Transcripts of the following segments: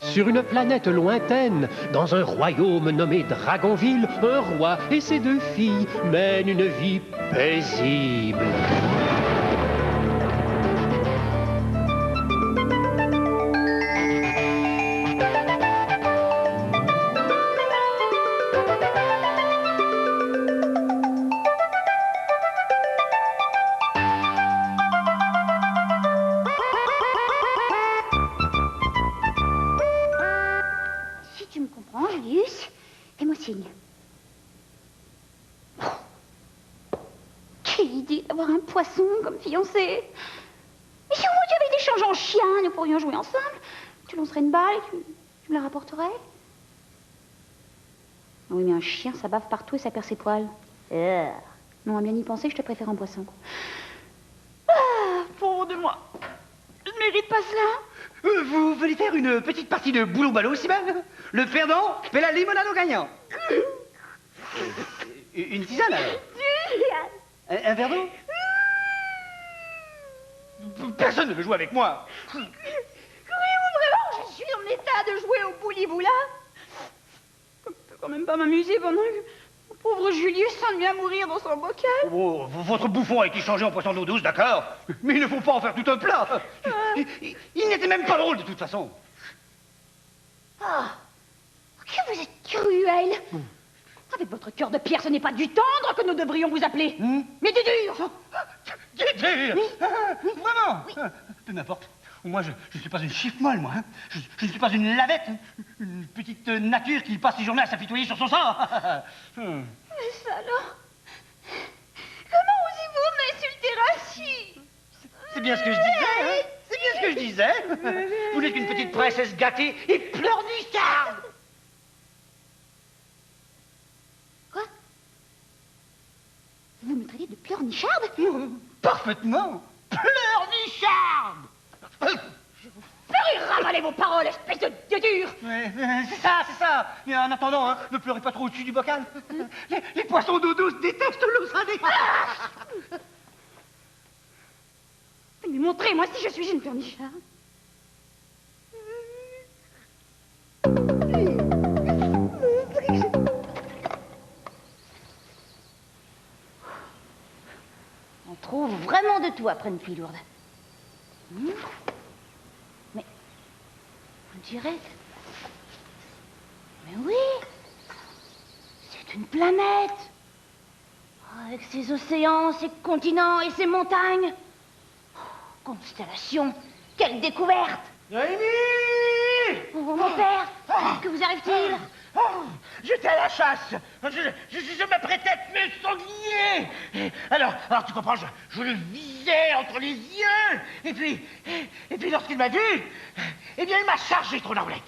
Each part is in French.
Sur une planète lointaine, dans un royaume nommé Dragonville, un roi et ses 2 filles mènent une vie paisible. Poisson comme fiancé. Et si au moins tu avais été changé en chien, nous pourrions jouer ensemble. Tu lancerais une balle et tu me la rapporterais. Ah oui, mais un chien, ça bave partout et ça perd ses poils. Non, à bien y penser, je te préfère un poisson. Ah, pauvre de moi. Je ne mérite pas cela. Vous voulez faire une petite partie de boulot-ballot, Simone? Le perdant fait la limonade au gagnant. Une tisane, alors? Un verre d'eau? Personne ne veut jouer avec moi. Oui, vraiment, je suis en état de jouer au bouli-boula. Je ne peux quand même pas m'amuser pendant que mon pauvre Julius s'ennuie à mourir dans son bocal. Oh, votre bouffon a été changé en poisson d'eau douce, d'accord? Mais il ne faut pas en faire tout un plat. Il n'était même pas drôle, de toute façon. Ah, que vous êtes cruel. Avec votre cœur de pierre, ce n'est pas du tendre que nous devrions vous appeler, mais du dur. Du dur? Oui. Vraiment? Oui. Peu m'importe. Moi, je ne suis pas une chiffre-molle, moi. Hein. Je ne suis pas une lavette. Une petite nature qui passe ses journées à s'apitoyer sur son sort. Mais ça alors? Comment osez-vous m'insulter ainsi? C'est bien ce que je disais, hein? C'est bien ce que je disais. Vous n'êtes qu'une petite princesse gâtée et pleurnicharde. Quoi? Vous me traitez de pleurnicharde? Parfaitement. Pleurnicharde. Je vous ferai ravaler vos paroles, espèce de dur. Ouais, c'est ça. Mais en attendant, hein, ne pleurez pas trop au-dessus du bocal. Les poissons d'eau douce détestent l'eau salée. Mais montrez-moi si je suis une pleurnicharde. On trouve vraiment de tout après une fille lourde. Mais, vous direz... Mais oui, c'est une planète. Avec ses océans, ses continents et ses montagnes. Constellation, quelle découverte! Noémie! Oh, mon père, que vous arrive-t-il? J'étais à la chasse. Je m'apprêtais à tuer le sanglier. Alors, tu comprends, je le visais entre les yeux. Et puis lorsqu'il m'a vu, eh bien, il m'a chargé trop d'arbalète.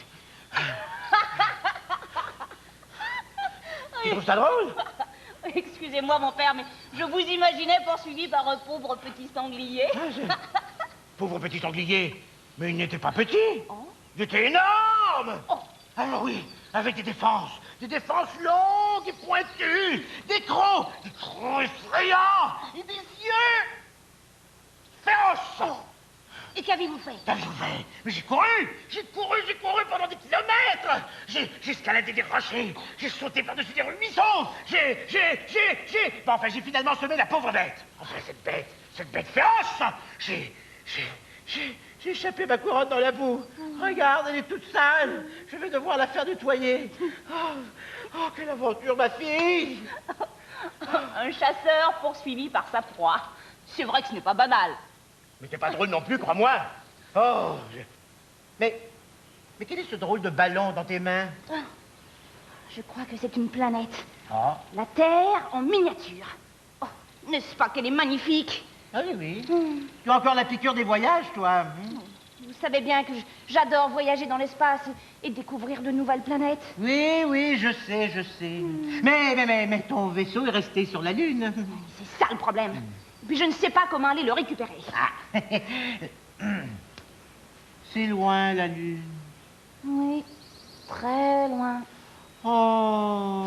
Tu trouves ça drôle? Excusez-moi, mon père, mais je vous imaginais poursuivi par un pauvre petit sanglier. Pauvre petit sanglier. Mais il n'était pas petit. Oh. Il était énorme. Oh. Alors oui, avec des défenses longues et pointues, des crocs effrayants et des yeux féroces. Oh. Et qu'avez-vous fait? Mais j'ai couru pendant des kilomètres. J'ai escaladé des rochers, j'ai sauté par-dessus des ruisseaux, j'ai finalement semé la pauvre bête. Enfin, cette bête féroce, j'ai échappé ma couronne dans la boue. Regarde, elle est toute sale. Je vais devoir la faire nettoyer. Oh, quelle aventure, ma fille. Un chasseur poursuivi par sa proie. C'est vrai que ce n'est pas banal. Mais t'es pas drôle non plus, crois-moi. Oh, mais quel est ce drôle de ballon dans tes mains? Je crois que c'est une planète. Oh. La Terre en miniature. Oh, n'est-ce pas qu'elle est magnifique? Ah oui. Tu as encore la piqûre des voyages, toi. Vous savez bien que j'adore voyager dans l'espace et découvrir de nouvelles planètes. Oui, je sais. Mais ton vaisseau est resté sur la Lune. C'est ça le problème. Puis je ne sais pas comment aller le récupérer. C'est loin, la Lune. Oui, très loin. Oh.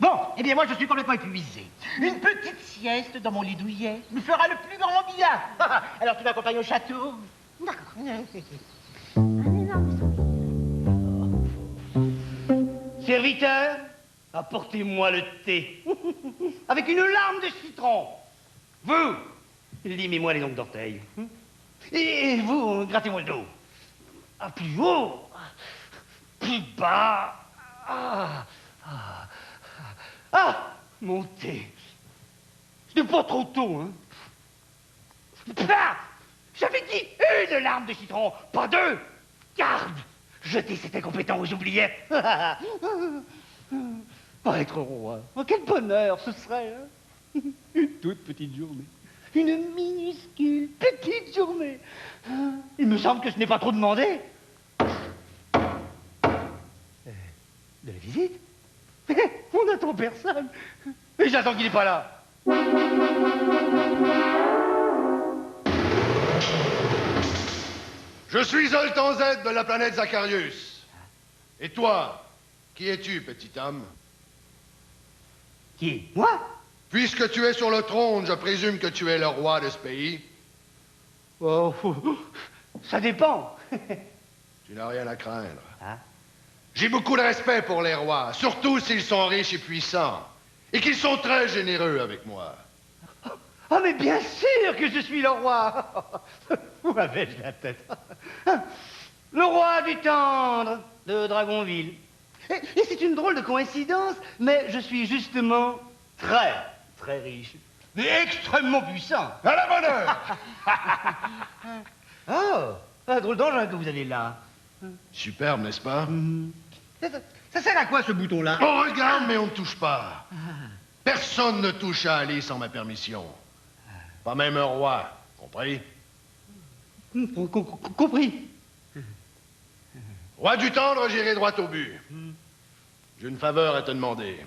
Bon, eh bien, moi, je suis complètement épuisé. Une petite sieste dans mon lit douillet me fera le plus grand bien. Alors, tu m'accompagnes au château? D'accord. Serviteur, apportez-moi le thé. Avec une larme de citron. Vous, limez-moi les ongles d'orteil. Et vous, grattez-moi le dos. Ah, plus haut. Plus bas. Mon thé. Ce n'est pas trop tôt, hein. J'avais dit une larme de citron, pas deux. Garde. Jetez cet incompétent aux oubliettes. Pas être roi. Oh, quel bonheur ce serait, hein. Une toute petite journée. Une minuscule petite journée. Il me semble que ce n'est pas trop demandé. De la visite? On n'attend personne. Et j'attends qu'il n'est pas là. Je suis Zoltan Z de la planète Zacharius. Et toi, qui es-tu, petit homme? Qui? Moi? Puisque tu es sur le trône, je présume que tu es le roi de ce pays. Oh, ça dépend. Tu n'as rien à craindre. Hein? J'ai beaucoup de respect pour les rois, surtout s'ils sont riches et puissants, et qu'ils sont très généreux avec moi. Ah, mais bien sûr que je suis le roi. Où avais-je la tête? Le roi du tendre de Dragonville. Et c'est une drôle de coïncidence, mais je suis justement très riche. Mais extrêmement puissant. À la bonne heure! Oh, un drôle d'engin que vous avez là. Superbe, n'est-ce pas? Ça sert à quoi, ce bouton-là? On regarde, mais on ne touche pas. Personne ne touche à Alice sans ma permission. Pas même un roi, compris? Compris. Roi du tendre, j'irai droit au but. J'ai une faveur à te demander.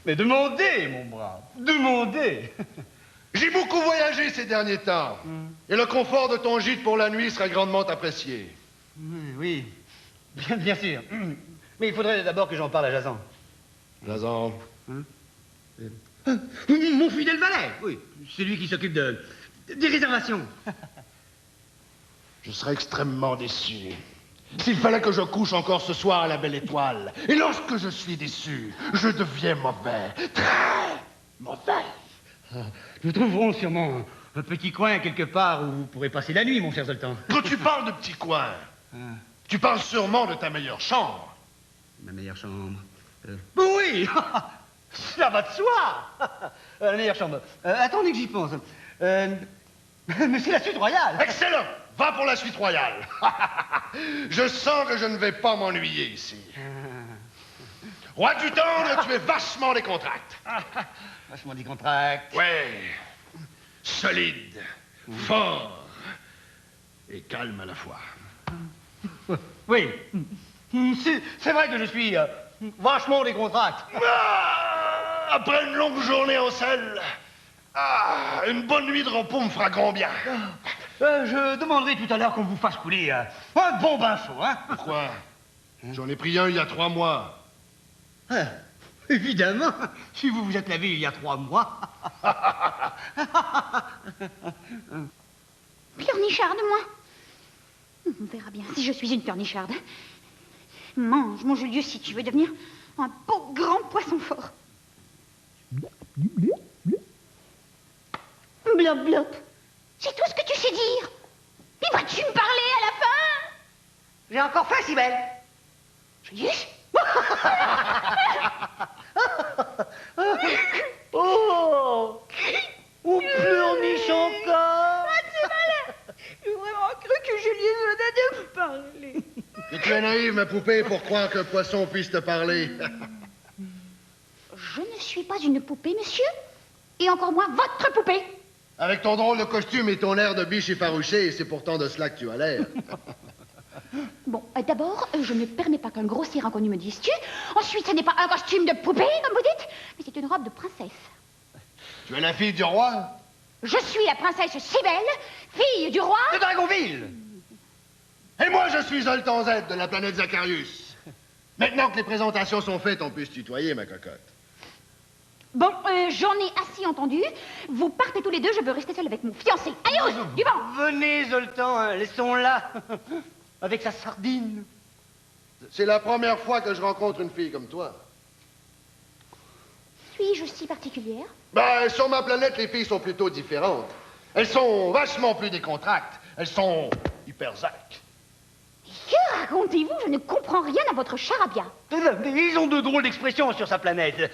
Mais demandez, mon brave, demandez. J'ai beaucoup voyagé ces derniers temps, et le confort de ton gîte pour la nuit serait grandement apprécié. Oui, bien sûr. Mais il faudrait d'abord que j'en parle à Jason. Jason, Mon fidèle valet, oui. C'est lui qui s'occupe des réservations. je serais extrêmement déçu s'il fallait que je couche encore ce soir à la Belle Étoile. Et lorsque je suis déçu, je deviens mauvais, très mauvais. Nous trouverons sûrement un petit coin quelque part où vous pourrez passer la nuit, mon cher Zoltan. Quand tu parles de petits coins, tu parles sûrement de ta meilleure chambre. Ma meilleure chambre. Oui, cela va de soi. La meilleure chambre. Attendez que j'y pense. Mais c'est la suite royale. Excellent. Va pour la suite royale. Je sens que je ne vais pas m'ennuyer ici. Roi du tendre, tu es vachement décontracté. Vachement décontracté. Ouais. Solide, fort et calme à la fois. Oui. C'est vrai que je suis vachement décontracté. Après une longue journée en selle, une bonne nuit de repos me fera grand bien. Je demanderai tout à l'heure qu'on vous fasse couler un bon bain chaud, hein. Pourquoi? J'en ai pris un il y a 3 mois. Évidemment, si vous vous êtes lavé il y a 3 mois. Pleurnicharde-moi. On verra bien si je suis une pleurnicharde. Mange, mon Julius, si tu veux devenir un beau grand poisson fort. Blop, blop. C'est tout ce que tu sais dire. Mais vas-tu me parler à la fin? J'ai encore faim, si belle. Julius? Oh! On pleurniche encore. C'est malin. J'ai vraiment cru que Julius venait de me parler. Que tu es naïve, ma poupée, pour croire qu'un poisson puisse te parler. Je ne suis pas une poupée, monsieur. Et encore moins votre poupée. Avec ton drôle de costume et ton air de biche effarouchée, c'est pourtant de cela que tu as l'air. Bon, d'abord, je ne permets pas qu'un grossier inconnu me dise tu. Ensuite, ce n'est pas un costume de poupée, comme vous dites, mais c'est une robe de princesse. Tu es la fille du roi? Je suis la princesse Cybèle, fille du roi... De Dragonville. Et moi, je suis Zoltan Z de la planète Zacharius. Maintenant que les présentations sont faites, on peut se tutoyer, ma cocotte. Bon, j'en ai assez entendu. Vous partez tous les deux, je veux rester seule avec mon fiancé. Allez, Rose, du vent. Venez, Zoltan, laissons-la. Avec sa sardine. C'est la première fois que je rencontre une fille comme toi. Suis-je si particulière? Ben, sur ma planète, les filles sont plutôt différentes. Elles sont vachement plus décontractes. Elles sont hyper zac. Que racontez-vous? Je ne comprends rien à votre charabia. Ils ont de drôles d'expressions sur sa planète.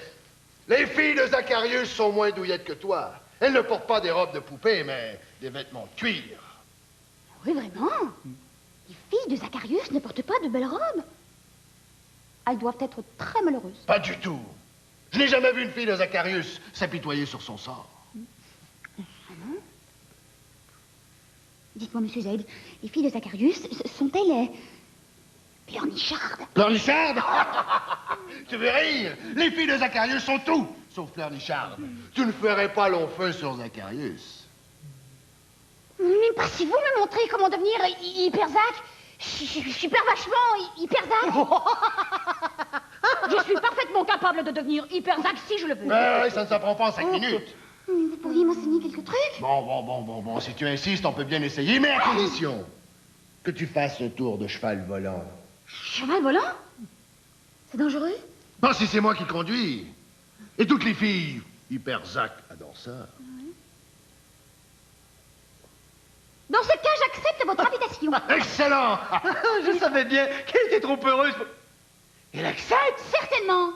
Les filles de Zacharius sont moins douillettes que toi. Elles ne portent pas des robes de poupée, mais des vêtements de cuir. Oui, vraiment? Les filles de Zacharius ne portent pas de belles robes. Elles doivent être très malheureuses. Pas du tout. Je n'ai jamais vu une fille de Zacharius s'apitoyer sur son sort. Dites-moi, monsieur Zaid, les filles de Zacharius sont-elles pleurnichardes? Pleurnichardes? Tu veux rire? Les filles de Zacharius sont tout, sauf pleurnichardes. Tu ne ferais pas long feu sur Zacharius. Mais passez-vous me montrer comment devenir hyper Zach? Je suis pas vachement hyper Zach. Je suis parfaitement capable de devenir hyper Zach si je le veux. Oui, ça ne s'apprend pas en 5 minutes. Vous pourriez m'enseigner quelques trucs? Bon, si tu insistes, on peut bien essayer, mais à condition que tu fasses un tour de cheval volant. Cheval volant? C'est dangereux? Pas si c'est moi qui conduis. Et toutes les filles, hyper zac, adorent ça. Dans ce cas, j'accepte votre invitation. Excellent! Je savais bien qu'elle était trop heureuse. Elle accepte? Certainement.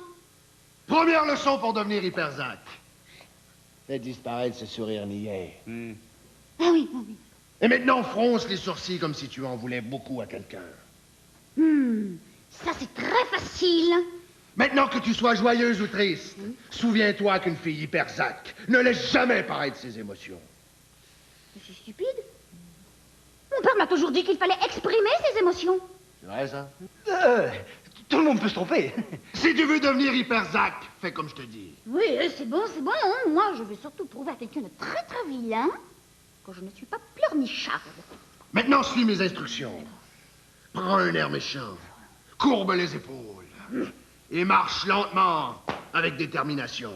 Première leçon pour devenir hyper zac. Fais disparaître ce sourire niais. Ah oui, ah oui. Et maintenant, fronce les sourcils comme si tu en voulais beaucoup à quelqu'un. Ça, c'est très facile. Maintenant que tu sois joyeuse ou triste, souviens-toi qu'une fille hyper zac ne laisse jamais paraître ses émotions. C'est stupide. Mon père m'a toujours dit qu'il fallait exprimer ses émotions. C'est vrai, ça? Tout le monde peut se tromper. Si tu veux devenir hyper zac, fais comme je te dis. Oui, c'est bon, c'est bon. Moi, je vais surtout prouver à quelqu'un de très, très vilain que je ne suis pas pleurnicharde. Maintenant, suis mes instructions. Prends un air méchant, courbe les épaules et marche lentement, avec détermination.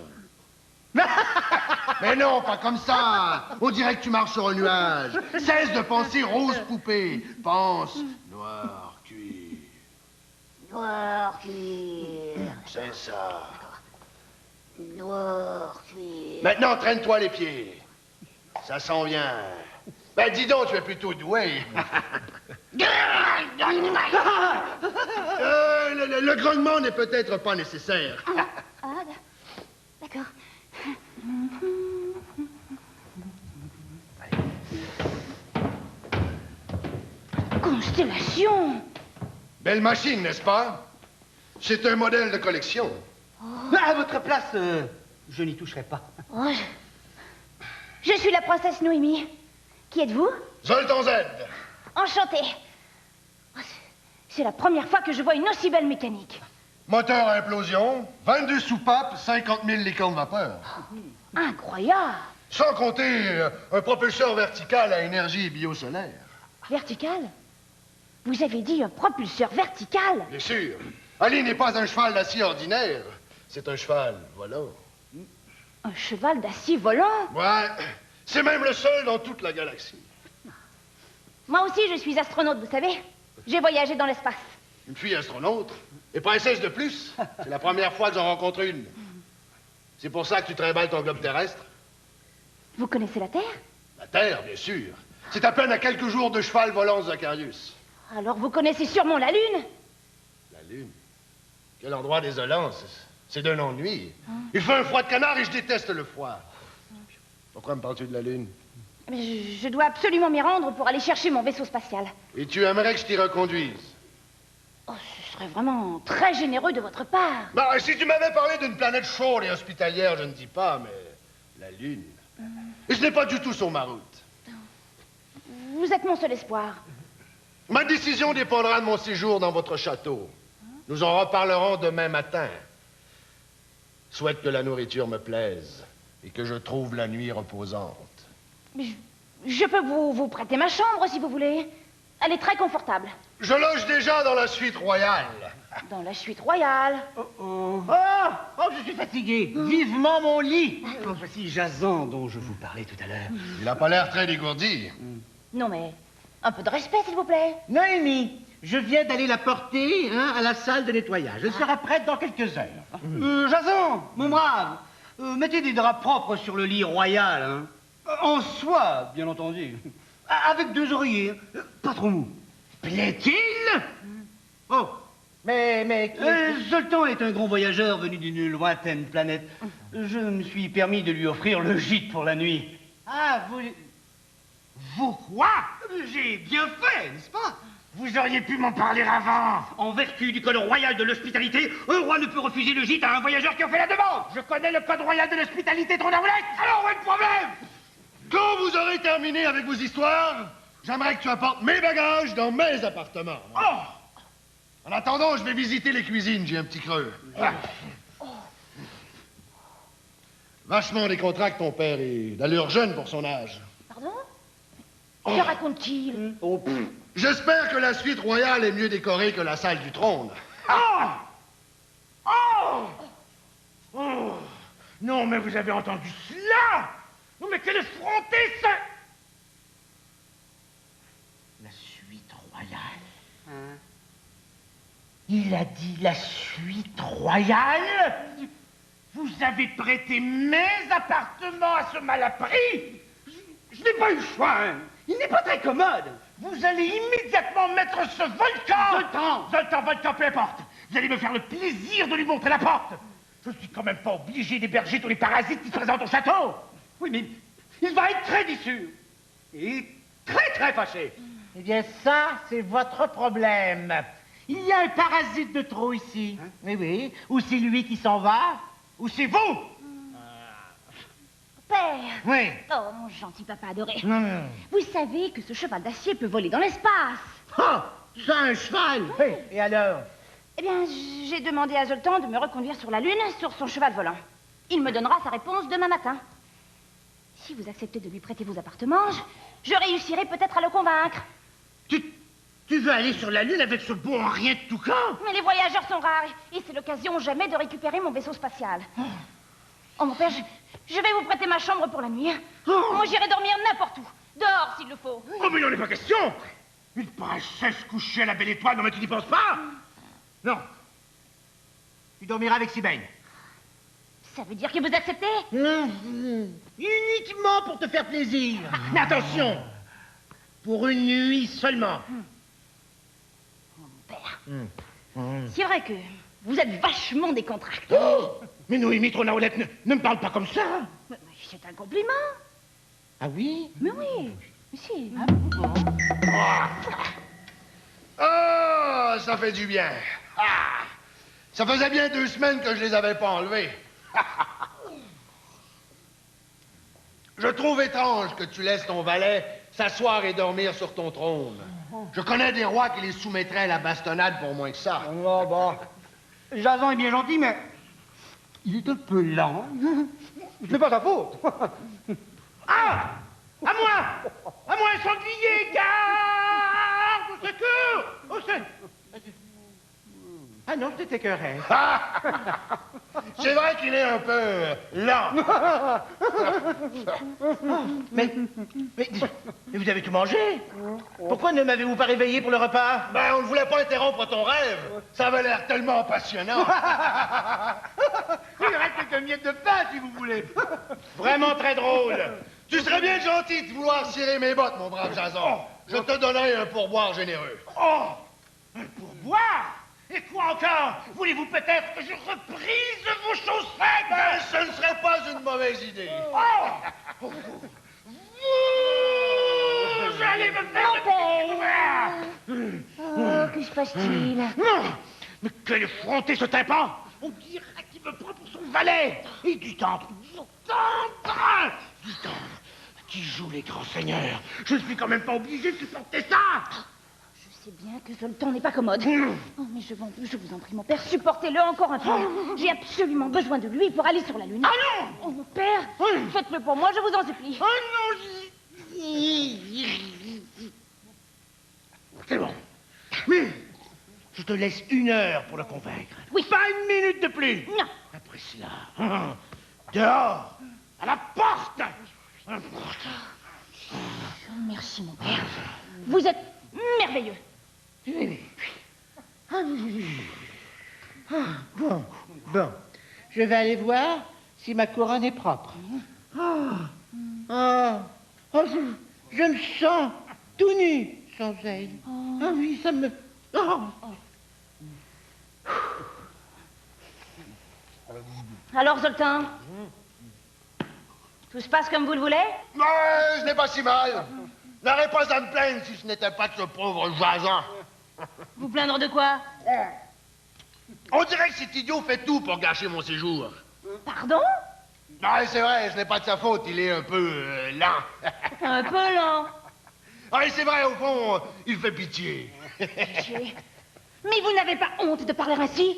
Mais non, pas comme ça. On dirait que tu marches sur un nuage. Cesse de penser rose poupée. Pense noir cuir. Noir cuir, C'est ça. noir cuir. Maintenant, traîne-toi les pieds. Ça s'en vient. Ben, dis donc, tu es plutôt doué. Le grognement n'est peut-être pas nécessaire. D'accord. Constellation. Belle machine, n'est-ce pas? C'est un modèle de collection. À votre place, je n'y toucherai pas. Oh, je suis la princesse Noémie. Qui êtes-vous? Zoltan Z. Enchantée. Oh, c'est la première fois que je vois une aussi belle mécanique. Moteur à implosion, 22 soupapes, 50 000 licornes vapeur. Incroyable. Sans compter un propulseur vertical à énergie biosolaire. Vertical? Vous avez dit un propulseur vertical? Bien sûr. Ali n'est pas un cheval d'acier ordinaire. C'est un cheval volant. Un cheval d'acier volant? Ouais, c'est même le seul dans toute la galaxie. Moi aussi, je suis astronaute, vous savez. J'ai voyagé dans l'espace. Une fille astronaute. Et princesse de plus. C'est la première fois que j'en rencontre une. C'est pour ça que tu trimballes ton globe terrestre? Vous connaissez la Terre? La Terre, bien sûr. C'est à peine à quelques jours de cheval volant, Zacharius. Alors vous connaissez sûrement la Lune? La Lune? Quel endroit désolant. C'est d'un ennui. Il fait un froid de canard et je déteste le froid. Pourquoi me parles-tu de la Lune? Mais je dois absolument m'y rendre pour aller chercher mon vaisseau spatial. Et tu aimerais que je t'y reconduise? Oh, ce serait vraiment très généreux de votre part. Bah, si tu m'avais parlé d'une planète chaude et hospitalière, je ne dis pas, mais la Lune. Et ce n'est pas du tout sur ma route. Vous êtes mon seul espoir. Ma décision dépendra de mon séjour dans votre château. Nous en reparlerons demain matin. Souhaite que la nourriture me plaise et que je trouve la nuit reposante. Mais je peux vous prêter ma chambre si vous voulez. Elle est très confortable. Je loge déjà dans la suite royale. Dans la suite royale. Oh, je suis fatigué. Vivement mon lit. Voici Jason dont je vous parlais tout à l'heure. Il n'a pas l'air très dégourdi. Non mais, un peu de respect s'il vous plaît. Noémie, Je viens d'aller la porter à la salle de nettoyage. Elle sera prête dans quelques heures. Jason, mon brave, mettez des draps propres sur le lit royal. Hein. En soie, bien entendu. Avec 2 oreillers, pas trop mou. Plaît-il? Oh, Mais... Zoltan est un grand voyageur venu d'une lointaine planète. Je me suis permis de lui offrir le gîte pour la nuit. Ah, Vous quoi? J'ai bien fait, n'est-ce pas? Vous auriez pu m'en parler avant. En vertu du code royal de l'hospitalité, un roi ne peut refuser le gîte à un voyageur qui en fait la demande. Je connais le code royal de l'hospitalité, trop d'arboulette. Alors, où est le problème? Quand vous aurez terminé avec vos histoires, j'aimerais que tu apportes mes bagages dans mes appartements. Oh! En attendant, je vais visiter les cuisines, j'ai un petit creux. Ah. Vachement décontracté, ton père, et d'allure jeune pour son âge. Pardon? Que raconte-t-il? J'espère que la suite royale est mieux décorée que la salle du trône. Oh! Non, mais vous avez entendu cela? Non, mais quelle effrontée, ça! La suite royale? Il a dit la suite royale? Vous avez prêté mes appartements à ce malappris? Je n'ai pas eu le choix, hein. Il n'est pas très commode. Vous allez immédiatement mettre ce volcan! Volcan, peu importe. Vous allez me faire le plaisir de lui montrer la porte. Je suis quand même pas obligé d'héberger tous les parasites qui se présentent au château. Oui, mais il va être très déçu. Et très, très fâché. Eh bien, ça, c'est votre problème. Il y a un parasite de trop ici. Hein? Oui. Ou c'est lui qui s'en va, ou c'est vous. Père! Oui. Oh, mon gentil papa adoré. Non. Vous savez que ce cheval d'acier peut voler dans l'espace. Oh, ça, un cheval. Oui. Et alors? Eh bien, j'ai demandé à Zoltan de me reconduire sur la Lune sur son cheval volant. Il me donnera sa réponse demain matin. Si vous acceptez de lui prêter vos appartements, je réussirai peut-être à le convaincre. Tu veux aller sur la Lune avec ce bon rien de tout camp? Mais les voyageurs sont rares et c'est l'occasion ou jamais de récupérer mon vaisseau spatial. Oh, mon père, je vais vous prêter ma chambre pour la nuit. Moi, j'irai dormir n'importe où. Dehors, s'il le faut. Oh, mais il n'en est pas question. Une princesse couchée à la belle étoile, non, mais tu n'y penses pas? Non. Tu dormiras avec Sibène. Ça veut dire que vous acceptez? Uniquement pour te faire plaisir. Mais attention, pour une nuit seulement. Mon père, c'est vrai que vous êtes vachement décontracté. Oh, mais Noémie Tronaolette, ne me parle pas comme ça. Mais c'est un compliment. Ah oui? Mais oui, mais si. Oh, ça fait du bien. Ah, ça faisait bien 2 semaines que je les avais pas enlevés. Je trouve étrange que tu laisses ton valet s'asseoir et dormir sur ton trône. Je connais des rois qui les soumettraient à la bastonnade pour moins que ça. Oh, bon. Jason est bien gentil, mais il est un peu lent. Ce n'est pas sa faute. Ah! À moi! À moi, un sanglier! Garde! Au secours! Au secours! Ah non, c'était écœuré. C'est vrai qu'il est un peu lent. Mais vous avez tout mangé? Pourquoi ne m'avez-vous pas réveillé pour le repas? Ben, on ne voulait pas interrompre ton rêve. Ça avait l'air tellement passionnant. Il reste quelques miettes de pain, si vous voulez. Vraiment très drôle. Tu serais bien gentil de vouloir cirer mes bottes, mon brave Jason. Je te donnerai un pourboire généreux. Oh! Un pourboire? Et quoi encore? Voulez-vous peut-être que je reprise vos chaussettes? Ben, ce ne serait pas une mauvaise idée. Oh! Vous allez me faire le découvert! Oh, que se passe-t-il? Non! Mais quel effronté ce tympan! On dirait qu'il me prend pour son valet! Et du tendre! Qui joue les grands seigneurs? Je ne suis quand même pas obligé de supporter ça! Je sais bien que Zoltan n'est pas commode. Oh, mais je vous en prie, mon père, supportez-le encore un peu. J'ai absolument besoin de lui pour aller sur la Lune. Ah non! Oh, mon père, faites-le pour moi, je vous en supplie. Oh non! C'est bon. Mais je te laisse 1 heure pour le convaincre. Oui. Pas 1 minute de plus. Non. Après cela, dehors, à la porte. Oh, merci, mon père. Vous êtes merveilleux. Bon. Je vais aller voir si ma couronne est propre. Je me sens tout nu sans elle. Ah oui, ça me... Alors, Zoltan, tout se passe comme vous le voulez? Mais ce n'est pas si mal. N'aurais pas à me plaindre si ce n'était pas de ce pauvre Jason. Vous plaindre de quoi? On dirait que cet idiot fait tout pour gâcher mon séjour. Pardon? Non, c'est vrai, ce n'est pas de sa faute, il est un peu lent. Un peu lent. Oui, c'est vrai, au fond, il fait pitié. Mais vous n'avez pas honte de parler ainsi?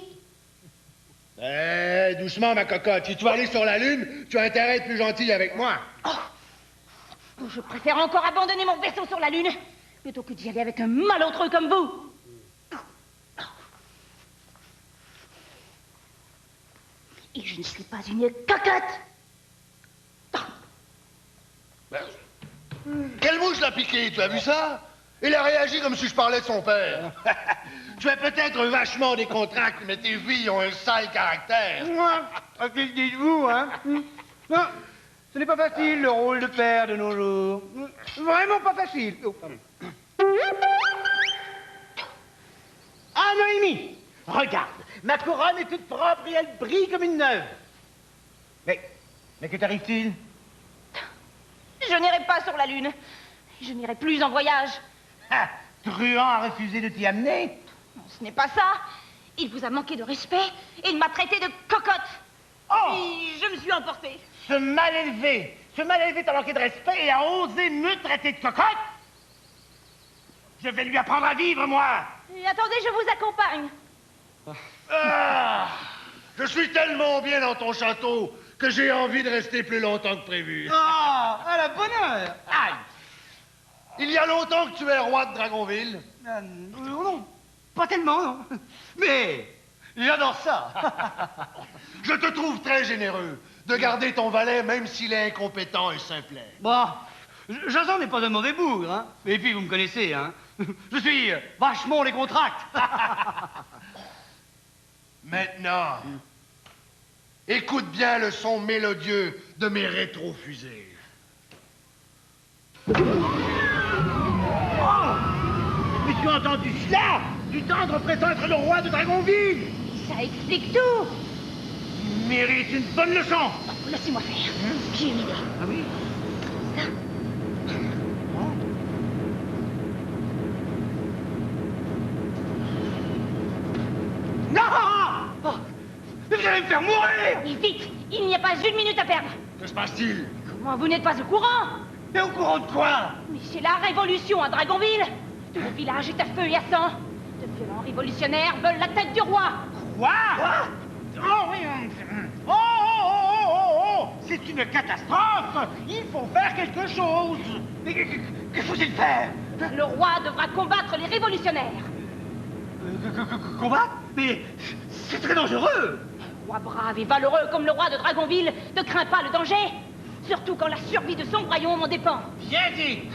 Doucement, ma cocotte. Si tu vas aller sur la Lune, tu as intérêt à être plus gentille avec moi. Oh, je préfère encore abandonner mon vaisseau sur la Lune plutôt que d'y aller avec un malautreux comme vous. Et je ne suis pas une cocotte. Quelle mouche l'a piqué, tu as vu ça? Il a réagi comme si je parlais de son père. Tu es peut-être vachement décontracté, mais tes filles ont un sale caractère. Qu'est-ce que dites-vous, hein? Non, ce n'est pas facile, le rôle de père de nos jours. Vraiment pas facile. Oh, pardon. Ah, Noémie, regarde, ma couronne est toute propre et elle brille comme une neuve. Mais que t'arrive-t-il? Je n'irai pas sur la Lune. Je n'irai plus en voyage. Ah, Truand a refusé de t'y amener? Non, ce n'est pas ça. Il vous a manqué de respect et il m'a traité de cocotte. Oh! Et je me suis emportée. Ce mal élevé t'a manqué de respect et a osé me traiter de cocotte? Je vais lui apprendre à vivre, moi! Et attendez, je vous accompagne. Ah, je suis tellement bien dans ton château que j'ai envie de rester plus longtemps que prévu. Ah, à la bonne heure! Aïe! Il y a longtemps que tu es roi de Dragonville. Non, pas tellement, non. Mais j'adore ça. Je te trouve très généreux de garder ton valet même s'il est incompétent et simplet. Bon, Jason n'est pas un mauvais bougre, hein. Et puis, vous me connaissez, hein. Je suis vachement les contracts. Maintenant, écoute bien le son mélodieux de mes rétrofusées. Mais tu as entendu cela? Du tendre prétend être le roi de Dragonville. Ça explique tout. Il mérite une bonne leçon. Laissez-moi faire. J'ai une idée. Ah oui? Ça. Non! Oh, vous allez me faire mourir! Et vite, il n'y a pas une minute à perdre. Que se passe-t-il? Comment vous n'êtes pas au courant? Mais au courant de quoi? Mais c'est la révolution à Dragonville. Tout le village est à feu et à sang. De violents révolutionnaires veulent la tête du roi. Quoi? Oh oui. Oh! C'est une catastrophe! Il faut faire quelque chose! Mais que faut-il faire? Le roi devra combattre les révolutionnaires. Combattre? Mais c'est très dangereux! Roi brave et valeureux comme le roi de Dragonville ne craint pas le danger. Surtout quand la survie de son royaume en dépend. Bien dit!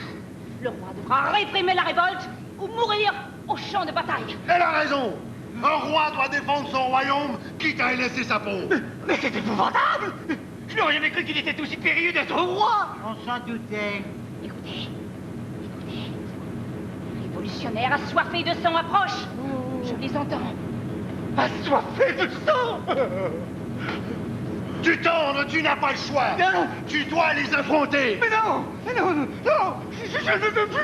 Le roi devra réprimer la révolte ou mourir au champ de bataille. Elle a raison. Un roi doit défendre son royaume, quitte à y laisser sa peau. Mais c'est épouvantable! Je n'aurais jamais cru qu'il était aussi périlleux d'être roi! On s'en doutait. Écoutez. Les révolutionnaires assoiffés de sang approchent. Je les entends. Assoiffé de sang! Tu tendre, tu n'as pas le choix. Non. Tu dois les affronter. Mais non! Je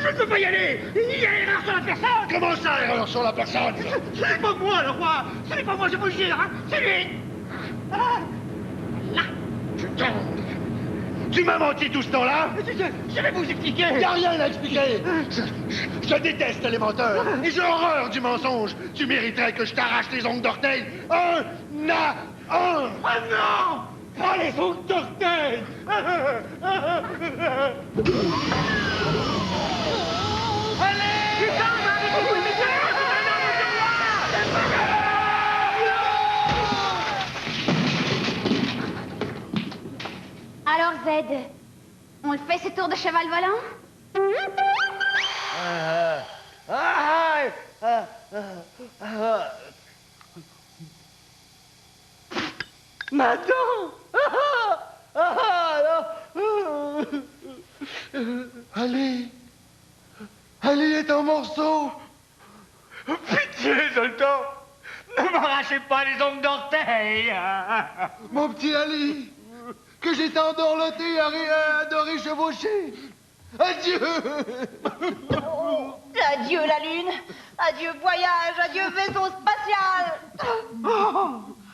ne peux pas y aller! Il y a erreur sur la personne! Comment ça, erreur sur la personne? Ce n'est pas moi, le roi! Ce n'est pas moi, je vous le jure, hein! C'est lui! Là. Tu tendre. Tu m'as menti tout ce temps-là? Je vais vous expliquer! Il n'y a rien à expliquer. Je déteste les menteurs. Et j'ai horreur du mensonge. Tu mériterais que je t'arrache les ongles d'orteil. Un à un. Ah non! Pas les ongles d'orteil! Allez! Putain, Alors, Z, on le fait ce tour de cheval volant? Maintenant. Ali est en morceaux. Pitié, Zoltan. Ne m'arrachez pas les ongles d'orteil. Mon petit Ali, que j'ai tant dorloté et adoré chevaucher. Adieu. Adieu la lune, adieu voyage, adieu vaisseau spatial.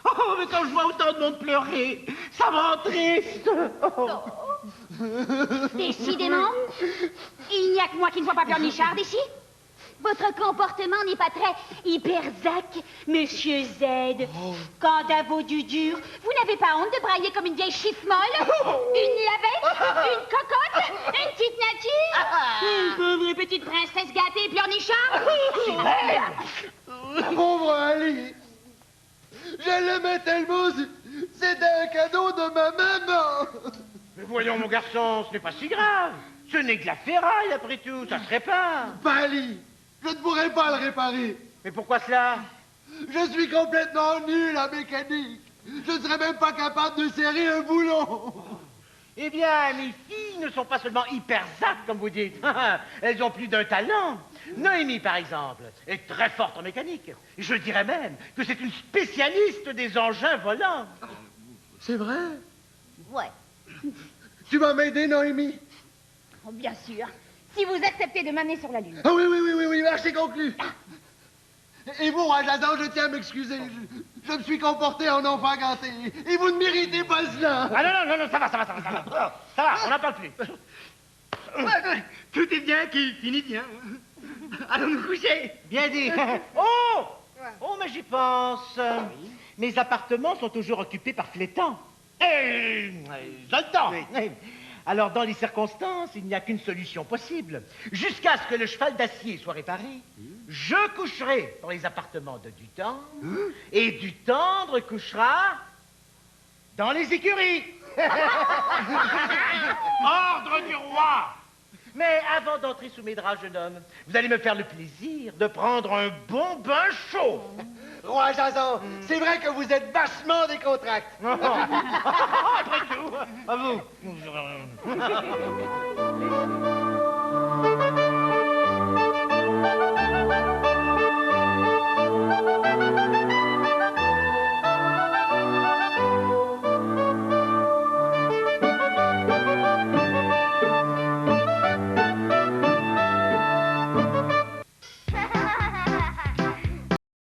Oh, mais quand je vois autant de monde pleurer, ça me rend triste. Décidément, il n'y a que moi qui ne vois pas Pleurnichard d'ici. Votre comportement n'est pas très hyperzac, Monsieur Z. Quant à vos dudures, vous n'avez pas honte de brailler comme une vieille chiffre molle? Une lavette? Une cocotte? Une petite nature? Une pauvre petite princesse gâtée Pleurnichard? Pauvre Ali. Je l'aimais tellement. C'était un cadeau de ma maman. Mais voyons, mon garçon, ce n'est pas si grave. Ce n'est que la ferraille, après tout, ça se répare. Pas Ali. Je ne pourrais pas le réparer. Mais pourquoi cela? Je suis complètement nul en mécanique. Je ne serais même pas capable de serrer un boulon. Eh bien, mes filles ne sont pas seulement hyper zac, comme vous dites. Elles ont plus d'un talent. Noémie, par exemple, est très forte en mécanique. Je dirais même que c'est une spécialiste des engins volants. C'est vrai? Ouais, Tu vas m'aider, Noémie? oh, bien sûr. Si vous acceptez de m'amener sur la Lune. Ah oui, marché conclu. Et vous, roi Jason, je tiens à m'excuser. Je me suis comporté en enfant gâté. Et vous ne méritez pas cela. Ah non, ça va. Ça va, on n'en parle plus. Tout est bien qui finit bien. Allons nous coucher. Bien dit. Oh, mais j'y pense. Mes appartements sont toujours occupés par Flétan. Zoltan. Alors, dans les circonstances, il n'y a qu'une solution possible. Jusqu'à ce que le cheval d'acier soit réparé, je coucherai dans les appartements de Dutendre, et Dutendre couchera dans les écuries. Ordre du roi. Mais avant d'entrer sous mes draps, jeune homme, vous allez me faire le plaisir de prendre un bon bain chaud. Roi Jason, c'est vrai que vous êtes vachement décontracté. Après tout, à vous.